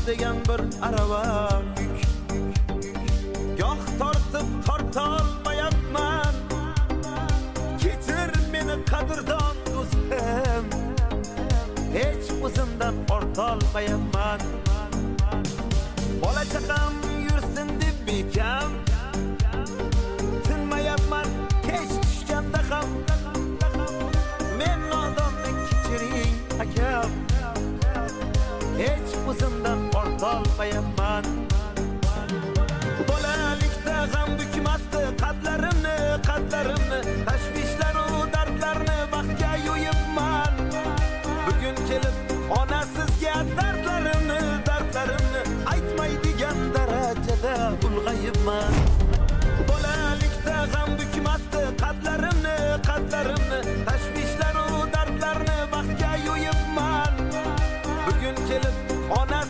degan bir arava yük. Goh tortib tortolmayapman, kechir meni qadrdon do'stim, hech o'zimdan ortolmayapman. Bola chaqam yursin deb bekam, tinmayapman kech tushganda ham. Men nodonni kechiring akam, hech o'zimdan ortolmayapman. Bolalikda g'am bukmasdi qadlarimni, tashvishlar u dardlarni baxtga yo'yibman. Bugun kelib onasizga dardlarimni aytmaydigan darajada ulg'ayibman. Bolalikda g'am bukmasdi qadlarimni, tashvishlar u dardlarni baxtga yo'yibman. Bugun kelib